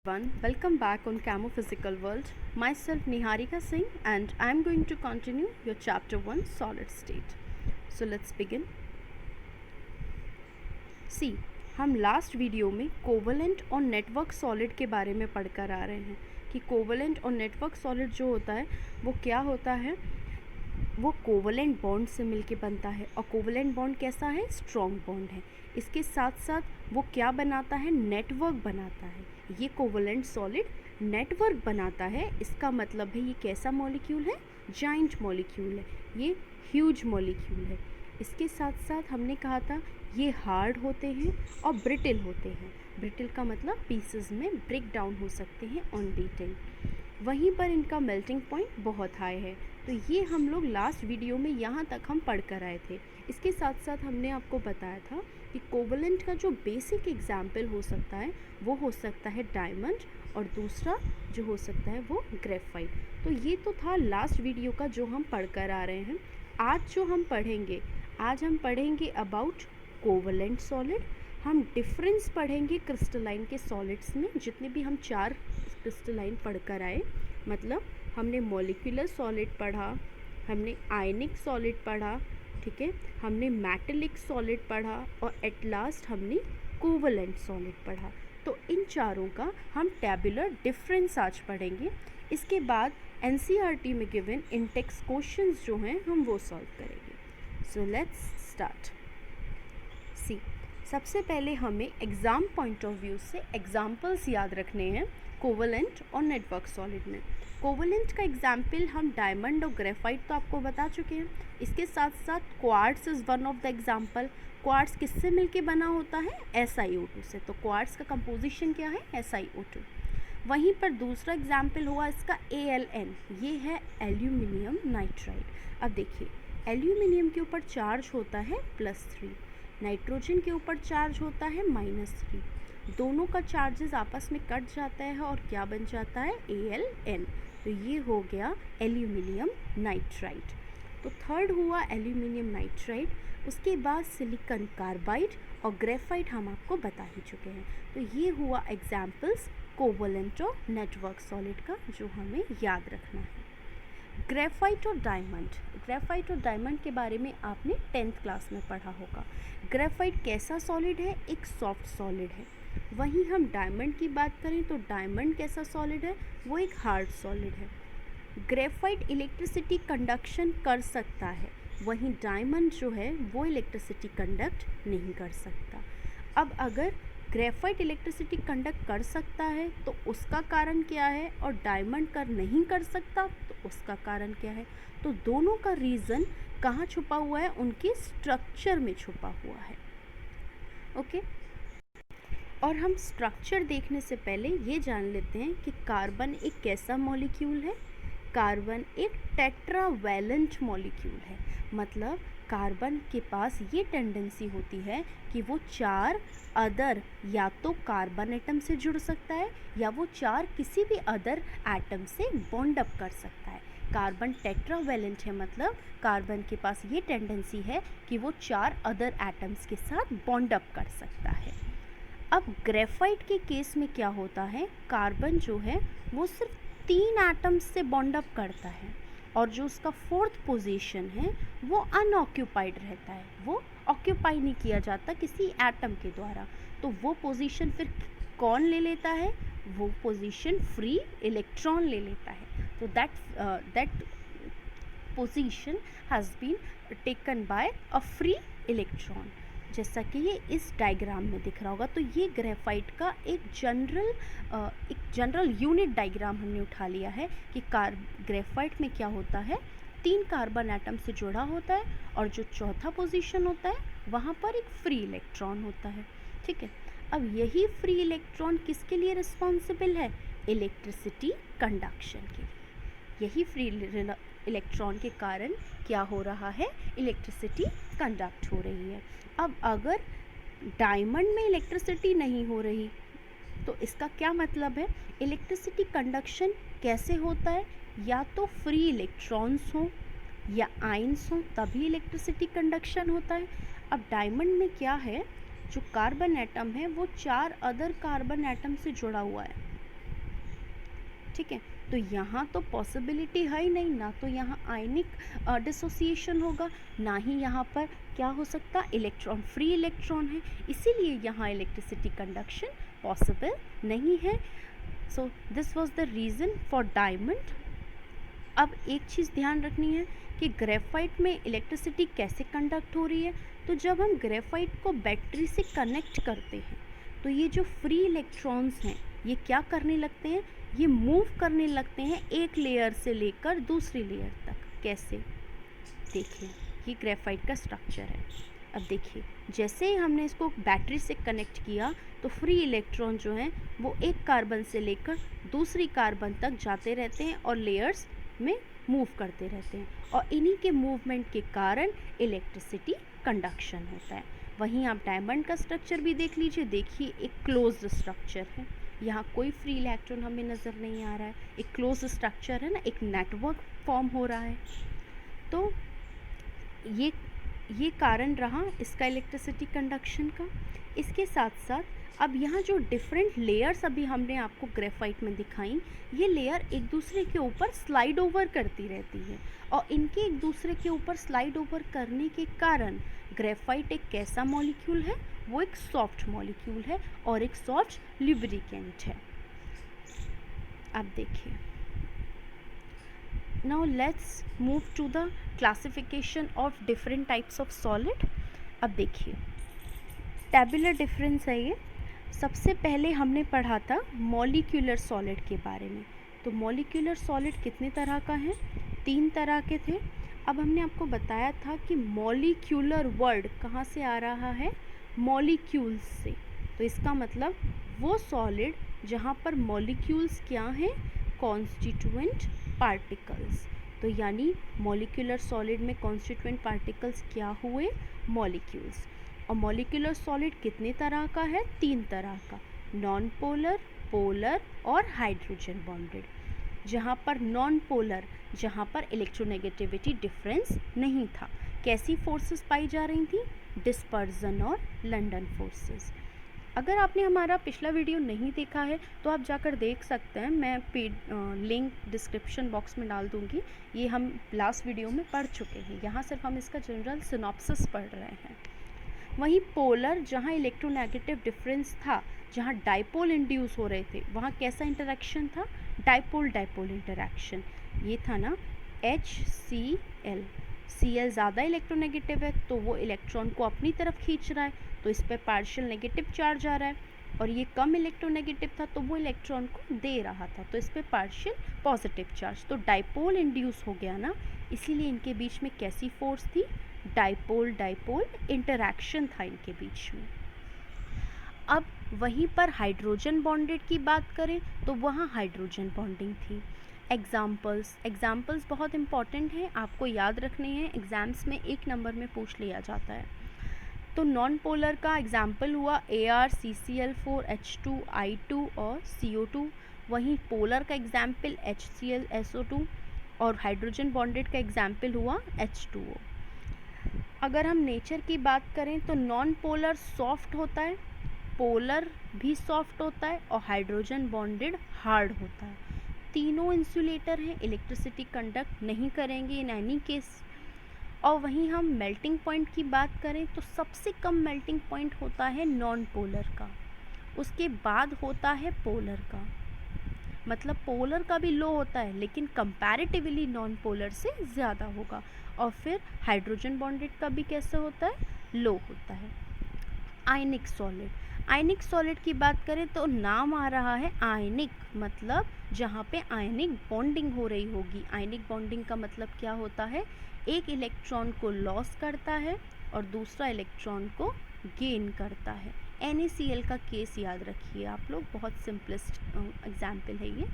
Everyone, welcome back on Camo Physical World. Myself Niharika Singh and I am going to continue your chapter 1 solid state. So let's begin. See, हम last video में covalent और network solid के बारे में पढ़कर आ रहे हैं कि कोवलेंट और नेटवर्क सॉलिड जो होता है वो क्या होता है। वो कोवलेंट बॉन्ड से मिलके बनता है और कोवलेंट बॉन्ड कैसा है, स्ट्रॉन्ग बॉन्ड है। इसके साथ साथ वो क्या बनाता है, नेटवर्क बनाता है। ये कोवलेंट सॉलिड नेटवर्क बनाता है। इसका मतलब है ये कैसा मॉलिक्यूल है, जाइंट मॉलिक्यूल है, ये ह्यूज मॉलिक्यूल है। इसके साथ साथ हमने कहा था ये हार्ड होते हैं और ब्रिटिल होते हैं। ब्रिटिल का मतलब पीसेस में ब्रेक डाउन हो सकते हैं ऑन बीटिंग। वहीं पर इनका मेल्टिंग पॉइंट बहुत हाई है। तो ये हम लोग लास्ट वीडियो में यहाँ तक हम पढ़ कर आए थे। इसके साथ साथ हमने आपको बताया था कि कोवलेंट का जो बेसिक एग्जाम्पल हो सकता है वो हो सकता है डायमंड और दूसरा जो हो सकता है वो ग्रेफाइट। तो ये तो था लास्ट वीडियो का जो हम पढ़ कर आ रहे हैं। आज जो हम पढ़ेंगे, आज हम पढ़ेंगे अबाउट कोवलेंट सॉलिड। हम डिफरेंस पढ़ेंगे क्रिस्टलाइन के सॉलिड्स में। जितने भी हम 4 क्रिस्टलाइन पढ़ कर आए, मतलब हमने मॉलिक्यूलर सॉलिड पढ़ा, हमने आयनिक सॉलिड पढ़ा, ठीक है, हमने मेटेलिक सॉलिड पढ़ा और एट लास्ट हमने कोवलेंट सॉलिड पढ़ा। तो इन चारों का हम टेबुलर डिफरेंस आज पढ़ेंगे। इसके बाद एनसीईआरटी में गिवन इन टेक्स्ट क्वेश्चंस जो हैं हम वो सॉल्व करेंगे। So let's start. सी, सबसे पहले हमें एग्ज़ाम पॉइंट ऑफ व्यू से एग्जाम्पल्स याद रखने हैं कोवलेंट और नेटवर्क सॉलिड में। कोवलेंट का एग्जाम्पल हम डायमंड और ग्रेफाइट तो आपको बता चुके हैं। इसके साथ साथ quartz is one of the example. Quartz किससे मिलके बना होता है, SiO2 से। तो क्वार्ट्स का कंपोजिशन क्या है, SiO2। वहीं पर दूसरा एग्जाम्पल हुआ इसका AlN, ये है एल्यूमिनियम नाइट्राइड। अब देखिए, एल्यूमिनियम के ऊपर चार्ज होता है +3, नाइट्रोजन के ऊपर चार्ज होता है -3। दोनों का चार्जेस आपस में कट जाता है और क्या बन जाता है, AlN। तो ये हो गया एल्यूमिनियम नाइट्राइड। तो थर्ड हुआ एल्यूमिनियम नाइट्राइड। उसके बाद सिलिकॉन कार्बाइड और ग्रेफाइट हम आपको बता ही चुके हैं। तो ये हुआ एग्जाम्पल्स कोवलेंट और नेटवर्क सॉलिड का जो हमें याद रखना है। ग्रेफाइट और डायमंड, ग्रेफाइट और डायमंड के बारे में आपने 10th क्लास में पढ़ा होगा। ग्रेफाइट कैसा सॉलिड है, एक सॉफ्ट सॉलिड है। वहीं हम डायमंड की बात करें तो डायमंड कैसा सॉलिड है, वो एक हार्ड सॉलिड है। ग्रेफाइट इलेक्ट्रिसिटी कंडक्शन कर सकता है, वहीं डायमंड जो है वो इलेक्ट्रिसिटी कंडक्ट नहीं कर सकता। अब अगर ग्रेफाइट इलेक्ट्रिसिटी कंडक्ट कर सकता है तो उसका कारण क्या है, और डायमंड कर नहीं कर सकता तो उसका कारण क्या है। तो दोनों का रीज़न कहाँ छुपा हुआ है, उनके स्ट्रक्चर में छुपा हुआ है। ओके, और हम स्ट्रक्चर देखने से पहले ये जान लेते हैं कि कार्बन एक कैसा मॉलिक्यूल है। कार्बन एक टेट्रावैलेंट मॉलिक्यूल है। मतलब कार्बन के पास ये टेंडेंसी होती है कि वो 4 अदर, या तो कार्बन एटम से जुड़ सकता है या वो 4 किसी भी अदर एटम से बॉन्ड अप कर सकता है। कार्बन टेट्रावैलेंट है, मतलब कार्बन के पास ये टेंडेंसी है कि वो 4 अदर एटम्स के साथ बॉन्ड अप कर सकता है। अब ग्रेफाइट के केस में क्या होता है, कार्बन जो है वो सिर्फ 3 एटम्स से बॉन्ड अप करता है और जो उसका 4th पोजीशन है वो अनऑक्यूपाइड रहता है, वो ऑक्यूपाई नहीं किया जाता किसी एटम के द्वारा। तो वो पोजीशन फिर कौन ले लेता है, वो पोजीशन फ्री इलेक्ट्रॉन ले लेता है। तो that position has been taken by a free electron, जैसा कि ये इस डायग्राम में दिख रहा होगा। तो ये ग्रेफाइट का एक जनरल यूनिट डायग्राम हमने उठा लिया है कि ग्रेफाइट में क्या होता है, 3 कार्बन एटम से जुड़ा होता है और जो चौथा पोजीशन होता है वहाँ पर एक फ्री इलेक्ट्रॉन होता है। ठीक है, अब यही फ्री इलेक्ट्रॉन किसके लिए रिस्पॉन्सिबल है, इलेक्ट्रिसिटी कंडक्शन के लिए। यही फ्री इलेक्ट्रॉन के कारण क्या हो रहा है, इलेक्ट्रिसिटी कंडक्ट हो रही है। अब अगर डायमंड में इलेक्ट्रिसिटी नहीं हो रही तो इसका क्या मतलब है, इलेक्ट्रिसिटी कंडक्शन कैसे होता है, या तो फ्री इलेक्ट्रॉन्स हो या आयंस हो तभी इलेक्ट्रिसिटी कंडक्शन होता है। अब डायमंड में क्या है, जो कार्बन एटम है वो 4 अदर कार्बन एटम से जुड़ा हुआ है। ठीक है। तो यहाँ तो पॉसिबिलिटी है ही नहीं, ना तो यहाँ आयनिक डिसोसिएशन होगा, ना ही यहाँ पर क्या हो सकता, इलेक्ट्रॉन फ्री इलेक्ट्रॉन है, इसीलिए यहाँ इलेक्ट्रिसिटी कंडक्शन पॉसिबल नहीं है। So this was the reason for diamond. अब एक चीज़ ध्यान रखनी है कि ग्रेफाइट में इलेक्ट्रिसिटी कैसे कंडक्ट हो रही है। तो जब हम ग्रेफाइट को बैटरी से कनेक्ट करते हैं तो ये जो फ्री इलेक्ट्रॉन्स हैं ये क्या करने लगते हैं, ये मूव करने लगते हैं एक लेयर से लेकर दूसरी लेयर तक। कैसे, देखिए ये ग्रेफाइट का स्ट्रक्चर है। अब देखिए जैसे ही हमने इसको बैटरी से कनेक्ट किया तो फ्री इलेक्ट्रॉन जो हैं वो एक कार्बन से लेकर दूसरी कार्बन तक जाते रहते हैं और लेयर्स में मूव करते रहते हैं, और इन्हीं के मूवमेंट के कारण इलेक्ट्रिसिटी कंडक्शन होता है। वहीं आप डायमंड का स्ट्रक्चर भी देख लीजिए, देखिए एक क्लोज्ड स्ट्रक्चर है, यहाँ कोई फ्री इलेक्ट्रॉन हमें नज़र नहीं आ रहा है, एक क्लोज स्ट्रक्चर है ना, एक नेटवर्क फॉर्म हो रहा है। तो ये कारण रहा इसका इलेक्ट्रिसिटी कंडक्शन का। इसके साथ साथ अब यहाँ जो डिफरेंट लेयर्स अभी हमने आपको ग्रेफाइट में दिखाई, ये लेयर एक दूसरे के ऊपर स्लाइड ओवर करती रहती है, और इनके एक दूसरे के ऊपर स्लाइड ओवर करने के कारण ग्रेफाइट एक कैसा मॉलिक्यूल है, वो एक सॉफ्ट मॉलिक्यूल है और एक सॉफ्ट लुब्रिकेंट है। अब देखिए, now let's move to the classification of different types of solid. अब देखिए टेबुलर डिफरेंस है ये। सबसे पहले हमने पढ़ा था मॉलिक्यूलर सॉलिड के बारे में। तो मॉलिक्यूलर सॉलिड कितने तरह का है, 3 तरह के थे। अब हमने आपको बताया था कि मॉलिक्यूलर वर्ड कहाँ से आ रहा है, मॉलिक्यूल्स से। तो इसका मतलब वो सॉलिड जहाँ पर मॉलिक्यूल्स क्या हैं, कॉन्स्टिट्यूएंट पार्टिकल्स। तो यानी मॉलिक्यूलर सॉलिड में कॉन्स्टिट्यूएंट पार्टिकल्स क्या हुए, मॉलिक्यूल्स। और मॉलिक्यूलर सॉलिड कितने तरह का है, 3 तरह का, नॉन पोलर, पोलर और हाइड्रोजन बॉन्डेड। जहाँ पर नॉन पोलर, जहाँ पर इलेक्ट्रोनेगेटिविटी डिफरेंस नहीं था, कैसी फोर्सेस पाई जा रही थी, डिस्पर्जन और लंडन फोर्सेस। अगर आपने हमारा पिछला वीडियो नहीं देखा है तो आप जाकर देख सकते हैं, मैं लिंक डिस्क्रिप्शन बॉक्स में डाल दूँगी। ये हम लास्ट वीडियो में पढ़ चुके हैं, यहाँ सिर्फ हम इसका जनरल सिनॉप्सिस पढ़ रहे हैं। वहीं पोलर, जहाँ इलेक्ट्रोनेगेटिव डिफरेंस था, जहाँ डाइपोल इंड्यूस हो रहे थे, वहाँ कैसा इंटरेक्शन था, डाइपोल डाइपोल इंटरेक्शन। ये था ना HCl। Cl ज़्यादा इलेक्ट्रोनेगेटिव है तो वो इलेक्ट्रॉन को अपनी तरफ खींच रहा है, तो इस पर पार्शियल नेगेटिव चार्ज आ रहा है, और ये कम इलेक्ट्रोनेगेटिव था तो वो इलेक्ट्रॉन को दे रहा था, तो इस पर पार्शियल पॉजिटिव चार्ज। तो डाइपोल इंड्यूस हो गया ना, इसीलिए इनके बीच में कैसी फोर्स थी, डाइपोल डाइपोल इंटरैक्शन था इनके बीच में। अब वहीं पर हाइड्रोजन बॉन्डेड की बात करें तो वहाँ हाइड्रोजन बॉन्डिंग थी। एग्जाम्पल्स बहुत इंपॉर्टेंट हैं, आपको याद रखने हैं, एग्ज़ाम्स में 1 नंबर में पूछ लिया जाता है। तो नॉन पोलर का एग्जाम्पल हुआ ArCCl4 H2I2 और CO2। वहीं पोलर का एग्जाम्पल HCl SO2 और हाइड्रोजन बॉन्डेड का एग्जाम्पल हुआ H2O। अगर हम नेचर की बात करें तो नॉन पोलर सॉफ्ट होता है, पोलर भी सॉफ्ट होता है और हाइड्रोजन बॉन्डेड हार्ड होता है। तीनों इंसुलेटर हैं, इलेक्ट्रिसिटी कंडक्ट नहीं करेंगे इन एनी केस। और वहीं हम मेल्टिंग पॉइंट की बात करें तो सबसे कम मेल्टिंग पॉइंट होता है नॉन पोलर का, उसके बाद होता है पोलर का। मतलब पोलर का भी लो होता है लेकिन कंपैरेटिवली नॉन पोलर से ज़्यादा होगा। और फिर हाइड्रोजन बॉन्डेड का भी कैसे होता है, लो होता है। आयनिक सॉलिड, आयनिक सॉलिड की बात करें तो नाम आ रहा है आयनिक, मतलब जहाँ पे आयनिक बॉन्डिंग हो रही होगी। आयनिक बॉन्डिंग का मतलब क्या होता है, एक इलेक्ट्रॉन को लॉस करता है और दूसरा इलेक्ट्रॉन को गेन करता है। NaCl का केस याद रखिए आप लोग, बहुत सिंपलेस्ट एग्जाम्पल है ये।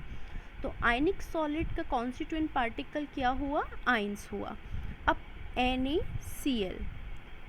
तो आयनिक सॉलिड का कॉन्स्टिट्यूएंट पार्टिकल क्या हुआ, आयंस हुआ। अब NaCl,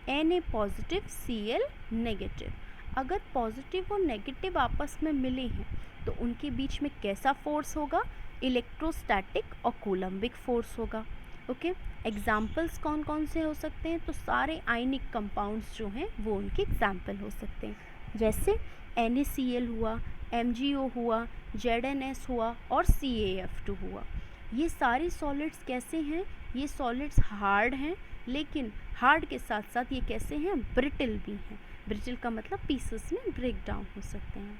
Na positive Cl negative, अगर पॉजिटिव और नेगेटिव आपस में मिले हैं तो उनके बीच में कैसा फोर्स होगा, इलेक्ट्रोस्टैटिक और कूलम्बिक फोर्स होगा। ओके, एग्जाम्पल्स कौन कौन से हो सकते हैं, तो सारे आयनिक कंपाउंड्स जो हैं वो उनके एग्जाम्पल हो सकते हैं। जैसे NaCl हुआ, MgO हुआ, ZnS हुआ और CaF2 हुआ। ये सारे सॉलिड्स कैसे हैं? ये सॉलिड्स हार्ड हैं, लेकिन हार्ड के साथ साथ ये कैसे हैं? ब्रिटल भी हैं। ब्रिटल का मतलब पीसेस में ब्रेक डाउन हो सकते हैं।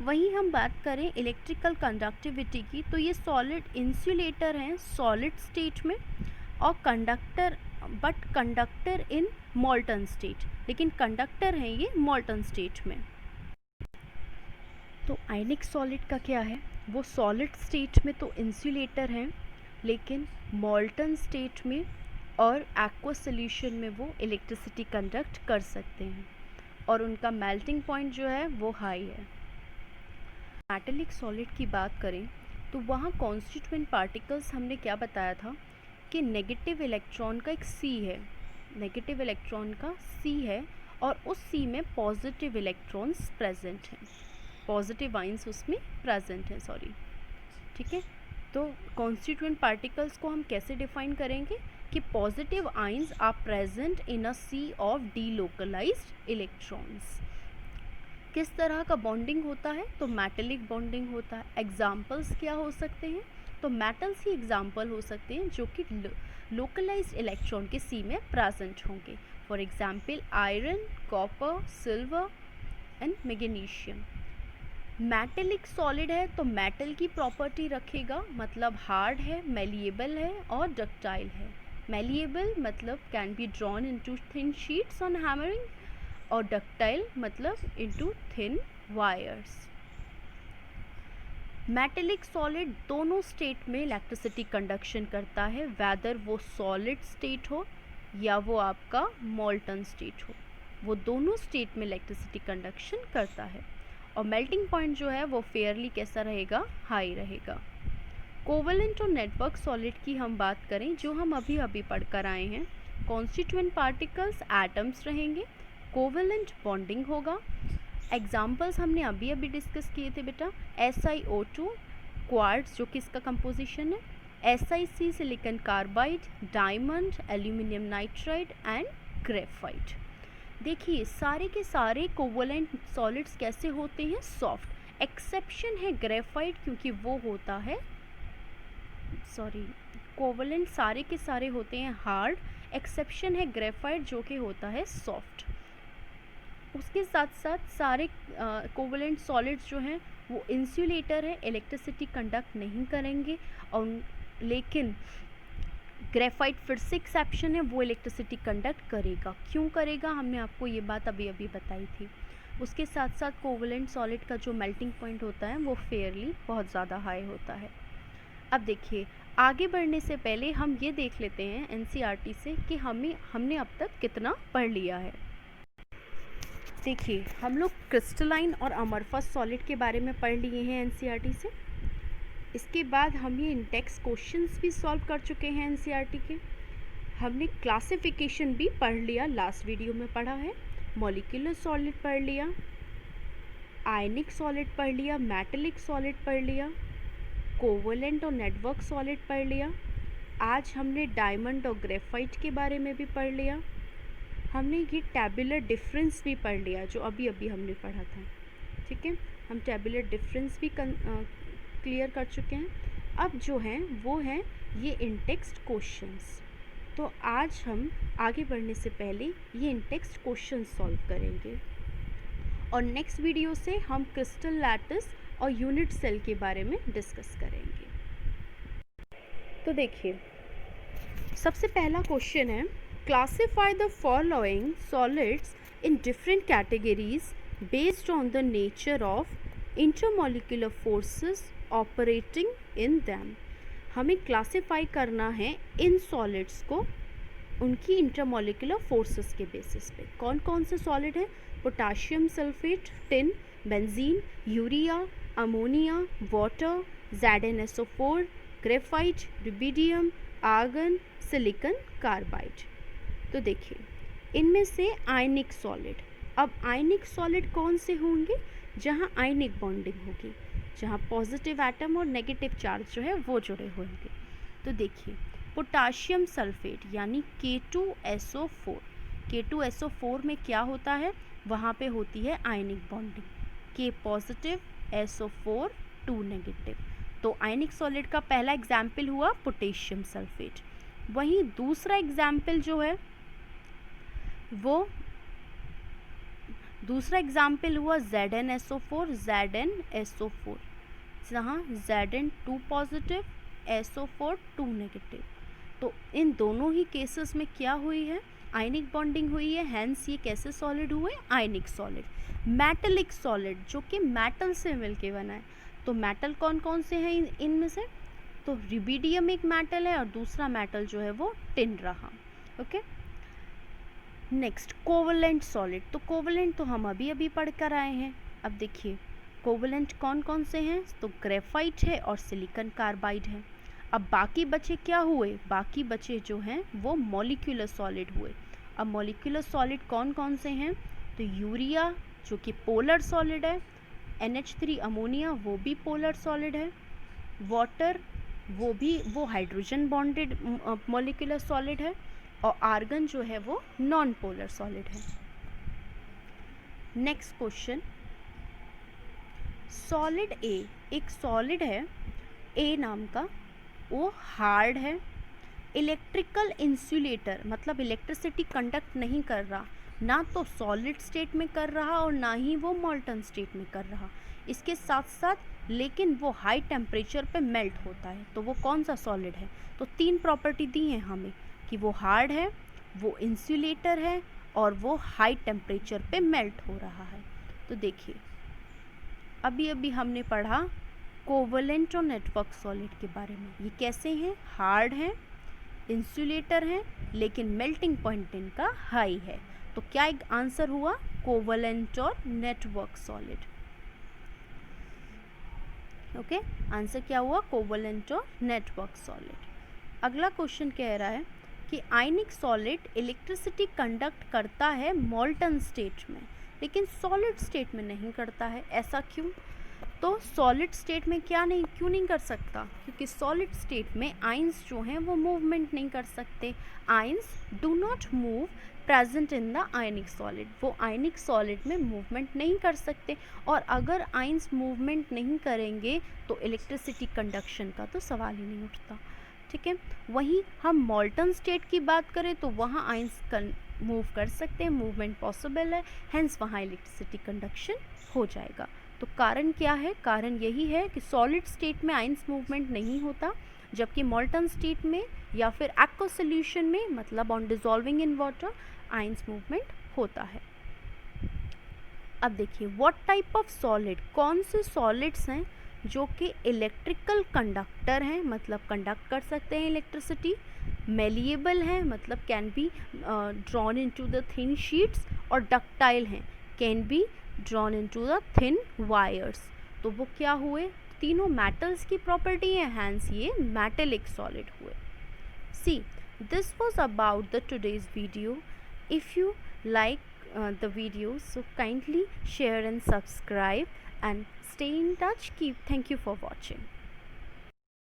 वहीं हम बात करें इलेक्ट्रिकल कंडक्टिविटी की, तो ये सॉलिड इंसुलेटर हैं सॉलिड स्टेट में, और कंडक्टर इन मॉल्टन स्टेट, लेकिन कंडक्टर हैं ये मॉल्टन स्टेट में। तो आयनिक सॉलिड का क्या है? वो सॉलिड स्टेट में तो इंसुलेटर हैं, लेकिन मॉल्टन स्टेट में और एक्वस सॉल्यूशन में वो इलेक्ट्रिसिटी कंडक्ट कर सकते हैं, और उनका मेल्टिंग पॉइंट जो है वो हाई है। मेटेलिक सॉलिड की बात करें तो वहाँ कॉन्स्टिट्यूएंट पार्टिकल्स हमने क्या बताया था कि नेगेटिव इलेक्ट्रॉन का एक C है, नेगेटिव इलेक्ट्रॉन का C है, और उस C में पॉजिटिव इलेक्ट्रॉन्स प्रेजेंट हैं, पॉजिटिव आइंस उसमें प्रेजेंट हैं, सॉरी, ठीक है। तो कॉन्स्टिट्यूएंट पार्टिकल्स को हम कैसे डिफाइन करेंगे कि positive ions are present in a sea of delocalised electrons. किस तरह का बॉन्डिंग होता है? तो मेटेलिक बॉन्डिंग होता है। एग्जाम्पल्स क्या हो सकते हैं? तो मेटल्स ही एग्जाम्पल हो सकते हैं जो कि लोकलाइज्ड इलेक्ट्रॉन के सी में प्रेजेंट होंगे। For example iron, copper, silver and magnesium. Metallic solid है तो मेटल की प्रॉपर्टी रखेगा, मतलब हार्ड है, मेलिएबल है और डक्टाइल है। मेलिएबल मतलब can be drawn into thin sheets on hammering, और डक्टाइल मतलब into thin wires. Metallic solid दोनों स्टेट में इलेक्ट्रिसिटी कंडक्शन करता है, वेदर वो सॉलिड स्टेट हो या वो आपका मॉल्टन स्टेट हो, वो दोनों स्टेट में इलेक्ट्रिसिटी कंडक्शन करता है। और मेल्टिंग पॉइंट जो है वो फेयरली कैसा रहेगा? हाई रहेगा। कोवेलेंट और नेटवर्क सॉलिड की हम बात करें, जो हम अभी अभी पढ़कर आए हैं, कॉन्स्टिट्यूएंट पार्टिकल्स एटम्स रहेंगे, कोवेलेंट बॉन्डिंग होगा। एग्जाम्पल्स हमने अभी अभी डिस्कस किए थे बेटा, SiO2, क्वार्ट्ज जो कि इसका कंपोजिशन है, SiC silicon carbide, diamond, aluminium nitride and graphite. देखिए सारे के सारे कोवेलेंट सॉलिड्स कैसे होते हैं? सॉफ्ट। एक्सेप्शन है ग्रेफाइट, क्योंकि वो होता है, सॉरी, कोवेलेंट सारे के सारे होते हैं हार्ड, एक्सेप्शन है ग्रेफाइट जो कि होता है सॉफ्ट। उसके साथ साथ सारे कोवेलेंट सॉलिड्स जो हैं वो इंसुलेटर है, इलेक्ट्रिसिटी कंडक्ट नहीं करेंगे, और लेकिन ग्रेफाइट फिर से एक्सेप्शन है, वो इलेक्ट्रिसिटी कंडक्ट करेगा। क्यों करेगा? हमने आपको ये बात अभी अभी बताई थी। उसके साथ साथ कोवेलेंट सॉलिड का जो मेल्टिंग पॉइंट होता है वो फेयरली बहुत ज़्यादा हाई होता है। अब देखिए आगे बढ़ने से पहले हम ये देख लेते हैं NCERT से कि हमने अब तक कितना पढ़ लिया है। देखिए हम लोग क्रिस्टलाइन और अमरफस सॉलिड के बारे में पढ़ लिए हैं NCERT से। इसके बाद हम ये इंडेक्स क्वेश्चंस भी सॉल्व कर चुके हैं NCERT के। हमने क्लासिफिकेशन भी पढ़ लिया, लास्ट वीडियो में पढ़ा है। मॉलिक्यूलर सॉलिड पढ़ लिया, आयनिक सॉलिड पढ़ लिया, मेटेलिक सॉलिड पढ़ लिया, कोवेलेंट और नेटवर्क सॉलिड पढ़ लिया। आज हमने डायमंड और ग्रेफाइट के बारे में भी पढ़ लिया। हमने ये टैबुलर डिफरेंस भी पढ़ लिया जो अभी अभी हमने पढ़ा था, ठीक है। हम टैबुलर डिफरेंस भी क्लियर कर चुके हैं। अब जो हैं वो हैं ये इंटेक्स्ट क्वेश्चंस। तो आज हम आगे बढ़ने से पहले ये इंटेक्स्ट क्वेश्चन सॉल्व करेंगे, और नेक्स्ट वीडियो से हम क्रिस्टल लैटिस और यूनिट सेल के बारे में डिस्कस करेंगे। तो देखिए सबसे पहला क्वेश्चन है, classify the following solids in different categories based on the nature of intermolecular forces operating in them. हमें क्लासिफाई करना है इन सॉलिड्स को उनकी इंटरमॉलिक्यूलर फोर्सेस के बेसिस पे। कौन कौन से सॉलिड हैं? Potassium sulphate, tin, benzene, urea, ammonia, water, ZnSO4, graphite, rubidium, argon, silicon carbide. तो देखिए इनमें से आयनिक सॉलिड, अब आयनिक सॉलिड कौन से होंगे? जहाँ आयनिक बॉन्डिंग होगी, जहाँ पॉजिटिव एटम और नेगेटिव चार्ज जो है वो जुड़े होंगे। तो देखिए पोटाशियम सल्फेट यानी K2SO4, K2SO4 में क्या होता है? वहाँ पे होती है ionic bonding, K positive, SO4 2 negative. तो आयनिक सॉलिड का पहला एग्जाम्पल हुआ पोटेशियम सल्फेट। वहीं दूसरा एग्जाम्पल जो है वो दूसरा एग्जाम्पल हुआ ZnSO4, ZnSO4, जहाँ Zn 2 पॉजिटिव, SO4 2 नेगेटिव। तो इन दोनों ही केसेस में क्या हुई है, आयनिक बॉन्डिंग हुई है, हैंस ये कैसे सॉलिड हुए, आयनिक सॉलिड। मेटलिक सॉलिड जो कि मेटल से मिलके बना है। तो मेटल कौन कौन से हैं इनमें से, तो रिबीडियम एक मेटल है और दूसरा मेटल जो है वो टिन रहा। Okay, next covalent solid. तो कोवलेंट तो हम अभी अभी पढ़ कर आए हैं। अब देखिए कोवलेंट कौन कौन से हैं, तो ग्रेफाइट है और सिलिकॉन कार्बाइड है। अब बाकी बचे क्या हुए, बाकी बचे जो हैं वो मॉलिक्यूलर सॉलिड हुए। अब मॉलिक्यूलर सॉलिड कौन कौन से हैं, तो यूरिया जो कि पोलर सॉलिड है, NH3 अमोनिया वो भी पोलर सॉलिड है, वाटर वो हाइड्रोजन बॉन्डेड मॉलिक्यूलर सॉलिड है, और आर्गन जो है वो नॉन पोलर सॉलिड है। नेक्स्ट क्वेश्चन, सॉलिड ए एक सॉलिड है ए नाम का, वो हार्ड है, इलेक्ट्रिकल इंसुलेटर मतलब इलेक्ट्रिसिटी कंडक्ट नहीं कर रहा, ना तो सॉलिड स्टेट में कर रहा और ना ही वो मॉल्टन स्टेट में कर रहा। इसके साथ साथ लेकिन वो हाई टेम्परेचर पे मेल्ट होता है। तो वो कौन सा सॉलिड है, तो 3 प्रॉपर्टी दी हैं हमें कि वो हार्ड है, वो इंसुलेटर है और वो हाई टेम्परेचर पे मेल्ट हो रहा है। तो देखिए अभी अभी हमने पढ़ा कोवलेंट और नेटवर्क सॉलिड के बारे में। ये कैसे हैं, हार्ड हैं, इंसुलेटर हैं, लेकिन मेल्टिंग पॉइंट इनका हाई है। तो क्या एक आंसर हुआ, कोवलेंट और नेटवर्क सॉलिड। ओके, आंसर क्या हुआ, कोवलेंट और नेटवर्क सॉलिड। अगला क्वेश्चन कह रहा है कि आयनिक सॉलिड इलेक्ट्रिसिटी कंडक्ट करता है मॉल्टन स्टेट में, लेकिन सॉलिड स्टेट में नहीं करता है, ऐसा क्यों। तो सॉलिड स्टेट में क्यों नहीं कर सकता, क्योंकि सॉलिड स्टेट में आयंस जो हैं वो मूवमेंट नहीं कर सकते। Ions do not move present in the ionic solid, वो आयनिक सॉलिड में मूवमेंट नहीं कर सकते। और अगर आयंस मूवमेंट नहीं करेंगे तो इलेक्ट्रिसिटी कंडक्शन का तो सवाल ही नहीं उठता। ठीक है, वहीं हम मॉल्टन स्टेट की बात करें तो वहाँ आयंस मूव कर सकते हैं, मूवमेंट पॉसिबल है, हेंस वहाँ इलेक्ट्रिसिटी कंडक्शन हो जाएगा। तो कारण क्या है, कारण यही है कि सॉलिड स्टेट में आयंस मूवमेंट नहीं होता, जबकि मॉल्टन स्टेट में या फिर एक्वस सॉल्यूशन में मतलब on dissolving in water ions movement होता है। अब देखिए व्हाट टाइप ऑफ सॉलिड, कौन से सॉलिड्स हैं जो कि इलेक्ट्रिकल कंडक्टर हैं, मतलब कंडक्ट कर सकते हैं इलेक्ट्रिसिटी, मेलिएबल हैं मतलब can be drawn into the thin sheets, और डक्टाइल हैं, can be drawn into the thin wires. तो वो क्या हुए, तीनों मेटल्स की प्रॉपर्टी है, हैंस ये मेटेलिक सॉलिड हुए। सी, this was about the today's video. If you like the video, so kindly share and subscribe and stay in touch. Thank you for watching.